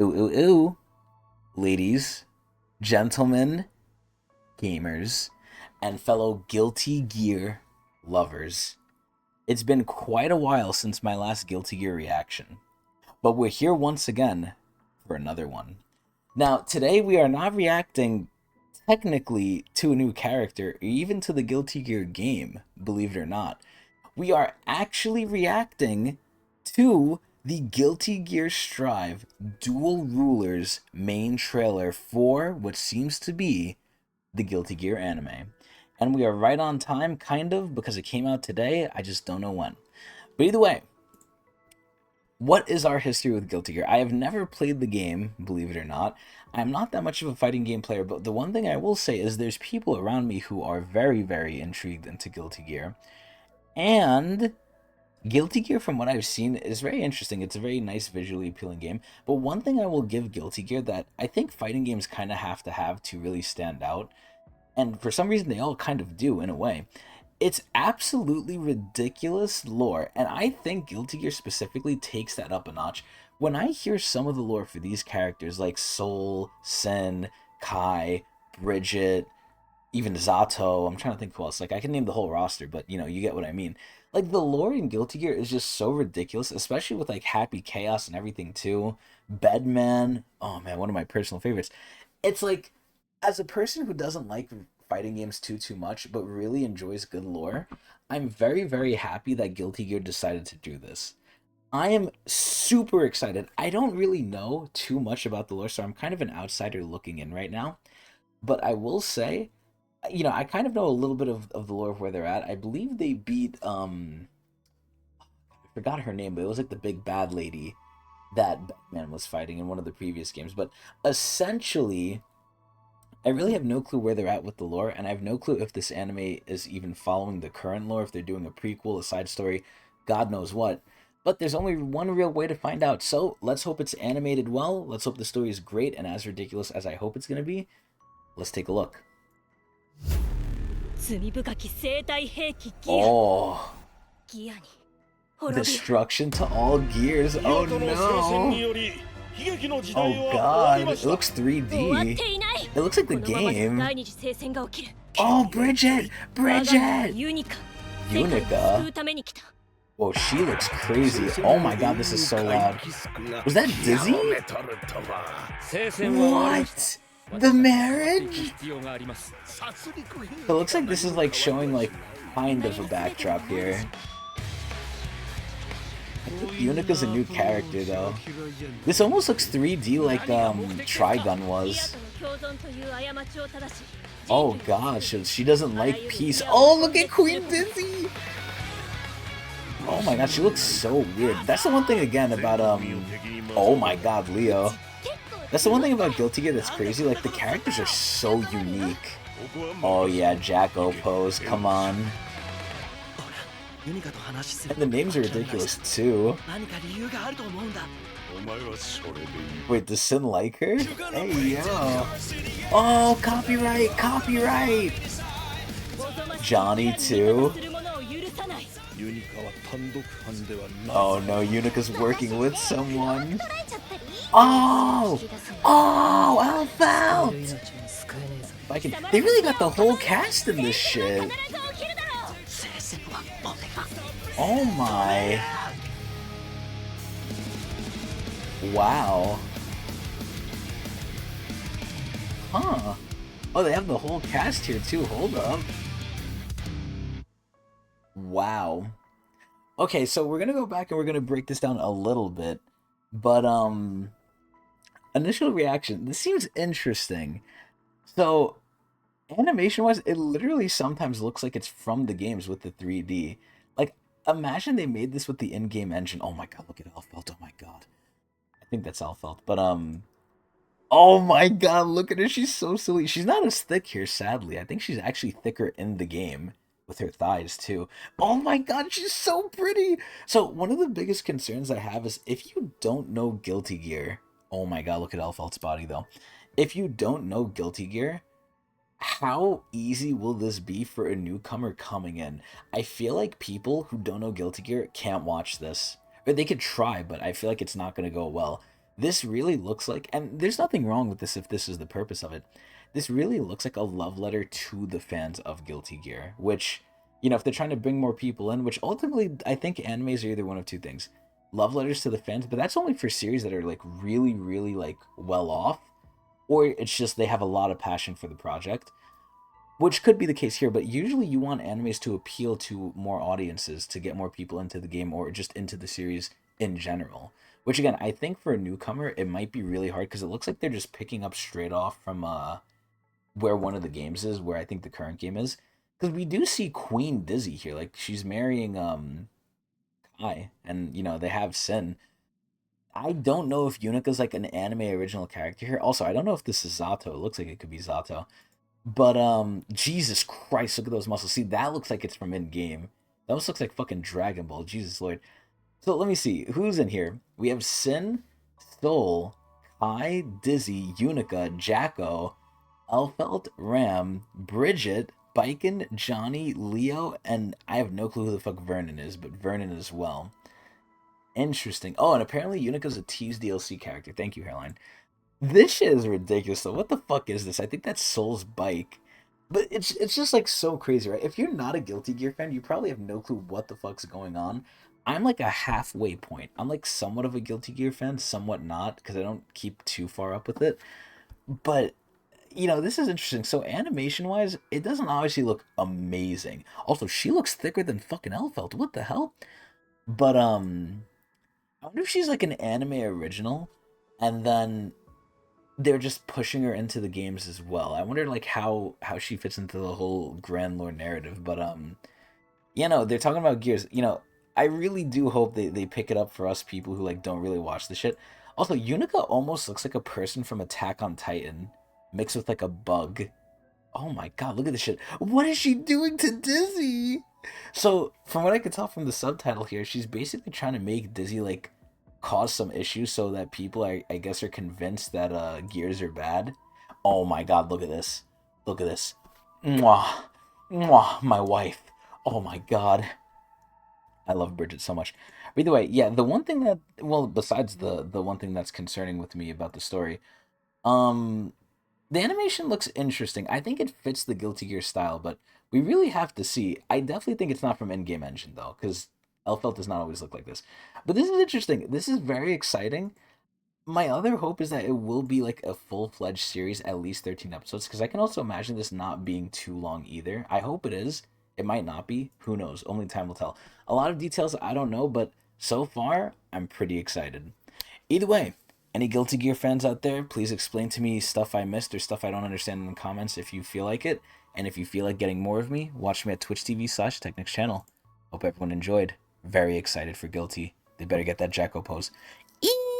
Ooh, ooh, ooh. Ladies, gentlemen, gamers, and fellow Guilty Gear lovers. It's been quite a while since my last Guilty Gear reaction, but we're here once again for another one. Now, today we are not reacting technically to a new character, or even to the Guilty Gear game, believe it or not. We are actually reacting to the Guilty Gear Strive Dual Rulers main trailer for what seems to be the Guilty Gear anime. And we are right on time, kind of, because it came out today. I just don't know when. But either way, what is our history with Guilty Gear? I have never played the game, believe it or not. I'm not that much of a fighting game player, but the one thing I will say is there's people around me who are very, very intrigued into Guilty Gear. And Guilty Gear, from what I've seen, is very interesting. It's a very nice, visually appealing game. But one thing I will give Guilty Gear that I think fighting games kind of have to really stand out, and for some reason they all kind of do in a way, it's absolutely ridiculous lore. And I think Guilty Gear specifically takes that up a notch. When I hear some of the lore for these characters like Soul, Sin, Kai, Bridget, even Zato, I'm trying to think who else. Like, I can name the whole roster, but you get what I mean. Like, the lore in Guilty Gear is just so ridiculous, especially with like Happy Chaos and everything too. Bedman, oh man, one of my personal favorites. It's like, as a person who doesn't like fighting games too much, but really enjoys good lore, I'm very, very happy that Guilty Gear decided to do this. I am super excited. I don't really know too much about the lore, so I'm kind of an outsider looking in right now. But I will say, I kind of know a little bit of the lore of where they're at. I believe they beat I forgot her name, but it was like the big bad lady that Batman was fighting in one of the previous games. But essentially, I really have no clue where they're at with the lore, and I have no clue if this anime is even following the current lore, if they're doing a prequel, a side story, God knows what. But there's only one real way to find out. So let's hope it's animated well. Let's hope the story is great and as ridiculous as I hope it's going to be. Let's take a look. Oh, destruction to all gears. Oh no. Oh god, it looks 3D. It looks like the game. Oh, Bridget! Bridget! Unica? Oh, she looks crazy. Oh my god, this is so loud. Was that Dizzy? What? The marriage? It looks like this is like showing like kind of a backdrop here. I think Unica's a new character though. This almost looks 3D like Trigun was. Oh gosh, she doesn't like peace. Oh, look at Queen Dizzy! Oh my god, she looks so weird. That's the one thing again about oh my god, Leo. That's the one thing about Guilty Gear that's crazy, like the characters are so unique. Oh yeah, Jacko pose, come on. And the names are ridiculous too. Wait, does Sin like her? Hey yo. Oh, copyright, copyright! Johnny too. Oh no, Unica's working with someone. Oh! Oh, Alphalt! They really got the whole cast in this shit. Oh my. Wow. Huh. Oh, they have the whole cast here too. Hold up. Wow. Okay, so we're gonna go back and we're gonna break this down a little bit. But, initial reaction. This seems interesting. So, animation-wise, it literally sometimes looks like it's from the games with the 3D. Like, imagine they made this with the in-game engine. Oh my god, look at Alphalt. Oh my god. I think that's Alphalt. But, oh my god, look at her. She's so silly. She's not as thick here, sadly. I think she's actually thicker in the game with her thighs, too. Oh my god, she's so pretty. So, one of the biggest concerns I have is if you don't know Guilty Gear. Oh my god, look at Alphalt's body, though. If you don't know Guilty Gear, how easy will this be for a newcomer coming in? I feel like people who don't know Guilty Gear can't watch this. Or they could try, but I feel like it's not going to go well. This really looks like, and there's nothing wrong with this if this is the purpose of it. This really looks like a love letter to the fans of Guilty Gear, which, if they're trying to bring more people in, which ultimately I think animes are either one of two things: love letters to the fans, but that's only for series that are like really, really like well off, or it's just they have a lot of passion for the project, which could be the case here. But usually you want animes to appeal to more audiences to get more people into the game or just into the series in general. Which again, I think for a newcomer it might be really hard because it looks like they're just picking up straight off from where one of the games is, where I think the current game is. Because we do see Queen Dizzy here, like she's marrying Kai, and they have Sin. I don't know if Yunika's like an anime original character here. Also, I don't know if this is Zato. It looks like it could be Zato. But Jesus Christ, look at those muscles. See, that looks like it's from in game. That almost looks like fucking Dragon Ball. Jesus Lord. So let me see who's in here. We have Sin, Soul, Kai, Dizzy, Unica, Jacko, Elfelt, Ram, Bridget, Biken, Johnny, Leo, and I have no clue who the fuck Vernon is, but Vernon as well. Interesting. Oh, and apparently Unica's a Tease DLC character. Thank you, Hairline. This shit is ridiculous. So what the fuck is this? I think that's Soul's bike. But it's just like so crazy, right? If you're not a Guilty Gear fan, you probably have no clue what the fuck's going on. I'm like a halfway point. I'm like somewhat of a Guilty Gear fan, somewhat not, because I don't keep too far up with it. But this is interesting. So animation wise, it doesn't obviously look amazing. Also, she looks thicker than fucking Elfelt. What the hell? But I wonder if she's like an anime original, and then they're just pushing her into the games as well. I wonder like how she fits into the whole grand lore narrative. But they're talking about Gears. I really do hope they pick it up for us people who like don't really watch the shit. Also, Unica almost looks like a person from Attack on Titan mixed with like a bug. Oh my god, look at this shit. What is she doing to Dizzy? So, from what I could tell from the subtitle here, she's basically trying to make Dizzy like cause some issues so that people I guess are convinced that gears are bad. Oh my god, look at this. Look at this. Mwah. Mwah, my wife. Oh my god. I love Bridget so much. But either way, yeah, the one thing that besides the one thing that's concerning with me about the story, um the animation looks interesting. I think it fits the Guilty Gear style, but we really have to see. I definitely think it's not from in-game engine though, because Elfelt does not always look like this. But this is interesting. This is very exciting. My other hope is that it will be like a full-fledged series, at least 13 episodes, because I can also imagine this not being too long either. I hope it is. It might not be. Who knows? Only time will tell. A lot of details I don't know, but so far I'm pretty excited. Either way, any Guilty Gear fans out there, please explain to me stuff I missed or stuff I don't understand in the comments if you feel like it. And if you feel like getting more of me, watch me at Twitch TV/Technics channel. Hope everyone enjoyed. Very excited for Guilty. They better get that Jacko pose. Eee!